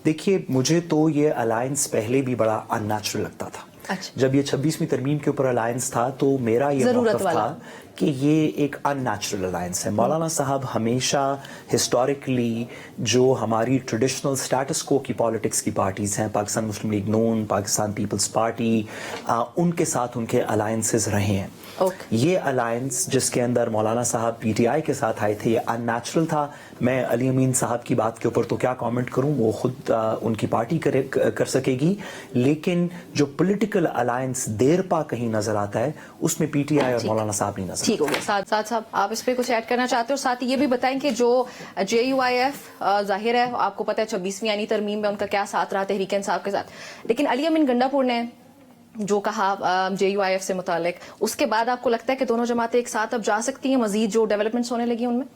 देखिए, मुझे तो ये अलायंस पहले भी बड़ा अननेचुरल लगता था। अच्छा। जब ये 26वीं तरमीम के ऊपर अलायंस था तो मेरा ये मौक़िफ़ था कि ये एक अननेचुरल अलायंस है। मौलाना साहब हमेशा हिस्टोरिकली जो हमारी ट्रेडिशनल स्टेटस को की पॉलिटिक्स की पार्टीज़ हैं, पाकिस्तान मुस्लिम लीग नून, पाकिस्तान पीपल्स पार्टी, उनके साथ उनके अलायंसेस रहे हैं। ये अलायंस जिसके अंदर मौलाना साहब पीटीआई के साथ आए थे, ये अननेचुरल था। मैं अली अमीन साहब की बात के ऊपर तो क्या कमेंट करूं, वो खुद उनकी पार्टी कर सकेगी, लेकिन जो पॉलिटिकल अलायंस देरपा कहीं नजर आता है उसमें पीटीआई और मौलाना साहब नहीं नजर। ठीक हो गया। साथ साहब, आप इस पे कुछ ऐड करना चाहते हो? साथ ही ये भी बताएं कि जो JUIF जाहिर है आपको पता है 26वीं यानी तरमीम में उनका क्या साथ रहा तहरीक इंसाफ के साथ, लेकिन अली अमीन गंडापुर ने जो कहा JUIF से मुतालिक, उसके बाद आपको लगता है कि दोनों जमातें एक साथ अब जा सकती हैं, मजीद जो डेवलपमेंट्स होने लगी उनमें?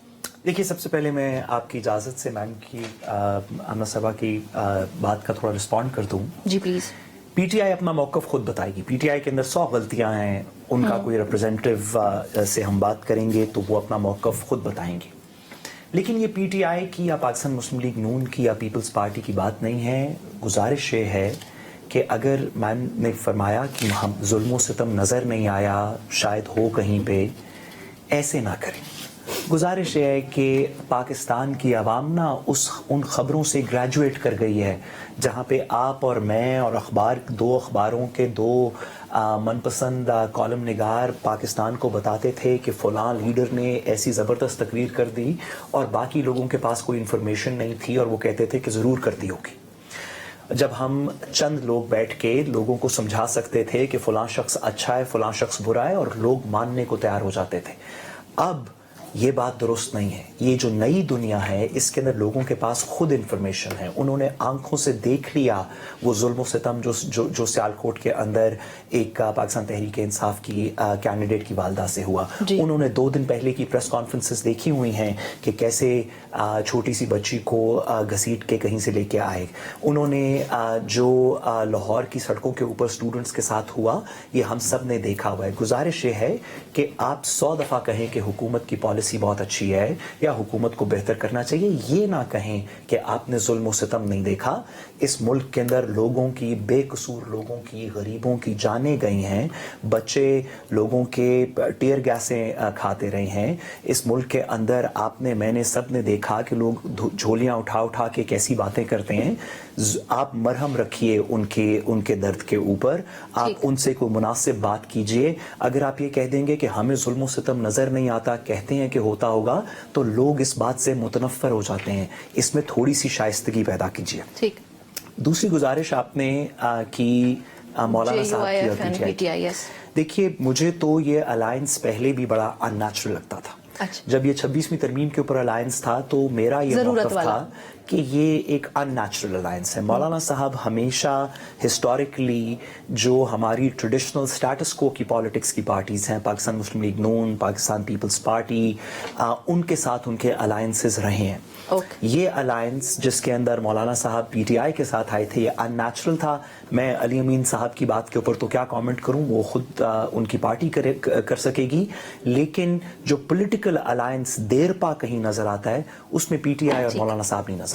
देखिए, सबसे पहले मैं आपकी इजाज़त से मैम की आमना सबा की बात का थोड़ा रिस्पॉन्ड कर दूँ। जी प्लीज़। पीटीआई अपना मौक़िफ़ खुद बताएगी। पीटीआई के अंदर 100 गलतियां हैं, उनका कोई रिप्रेजेंटेटिव से हम बात करेंगे तो वो अपना मौक़िफ़ खुद बताएंगे। लेकिन ये पीटीआई की या पाकिस्तान मुस्लिम लीग नून की या पीपल्स पार्टी की बात नहीं है। गुजारिश ये है कि अगर मैम ने फरमाया कि हम जुल्म सितम नज़र नहीं आया, शायद हो कहीं पे, ऐसे ना करें। गुजारिश है कि पाकिस्तान की आवाम ना उन ख़बरों से ग्रेजुएट कर गई है जहाँ पे आप और मैं और दो अखबारों के दो मनपसंद कॉलम निगार पाकिस्तान को बताते थे कि फ़लाँ लीडर ने ऐसी ज़बरदस्त तकरीर कर दी और बाकी लोगों के पास कोई इन्फॉर्मेशन नहीं थी और वो कहते थे कि ज़रूर करती होगी। जब हम चंद लोग बैठ के लोगों को समझा सकते थे कि फ़लाँ शख्स अच्छा है, फ़लाँ शख्स बुरा है, और लोग मानने को तैयार हो जाते थे। अब ये बात दुरुस्त नहीं है। ये जो नई दुनिया है इसके अंदर लोगों के पास खुद इन्फॉर्मेशन है, उन्होंने आंखों से देख लिया वो जुल्म व सितम जो सियालकोट के अंदर एक पाकिस्तान तहरीक इंसाफ की कैंडिडेट की वालदा से हुआ। उन्होंने 2 दिन पहले की प्रेस कॉन्फ्रेंसेस देखी हुई हैं कि कैसे छोटी सी बच्ची को घसीट के कहीं से लेके आए। उन्होंने जो लाहौर की सड़कों के ऊपर स्टूडेंट्स के साथ हुआ, ये हम सब ने देखा हुआ है। गुजारिश ये है कि आप 100 दफ़ा कहें कि हुकूमत की पॉलिसी बहुत अच्छी है या हुकूमत को बेहतर करना चाहिए, ये ना कहें कि आपने जुल्म सितम नहीं देखा। इस मुल्क के अंदर लोगों की, बेकसूर लोगों की, गरीबों की जानें गई हैं, बच्चे लोगों के टीयर गैसें खाते रहे हैं। इस मुल्क के अंदर आपने, मैंने, सब ने देखा कि लोग झोलियां उठा उठा के कैसी बातें करते हैं। आप मरहम रखिए उनके दर्द के ऊपर, आप उनसे कोई मुनासिब बात कीजिए। अगर आप ये कह देंगे कि हमें जुल्म सितम नज़र नहीं आता, कहते हैं कि होता होगा, तो लोग इस बात से मुतनफ़र हो जाते हैं। इसमें थोड़ी सी शाइस्तगी पैदा कीजिए। ठीक। दूसरी गुजारिश आपने की मौलाना साहब की पीटीआई। देखिए, मुझे तो ये अलायंस पहले भी बड़ा अननेचुरल लगता था। अच्छा। जब ये 26वीं तरमीम के ऊपर अलायंस था तो मेरा ये मौक़िफ़ था कि ये एक अननेचुरल अलायंस है। मौलाना साहब हमेशा हिस्टोरिकली जो हमारी ट्रेडिशनल स्टेटस को की पॉलिटिक्स की पार्टीज़ हैं, पाकिस्तान मुस्लिम लीग नून, पाकिस्तान पीपल्स पार्टी, उनके साथ उनके अलायंसेस रहे हैं। ये अलायंस जिसके अंदर मौलाना साहब पीटीआई के साथ आए थे, ये अननेचुरल था। मैं अली अमीन साहब की बात के ऊपर तो क्या कमेंट करूं, वो खुद उनकी पार्टी कर सकेगी, लेकिन जो पॉलिटिकल अलायंस देरपा कहीं नजर आता है उसमें पीटीआई और मौलाना साहब नहीं नजर।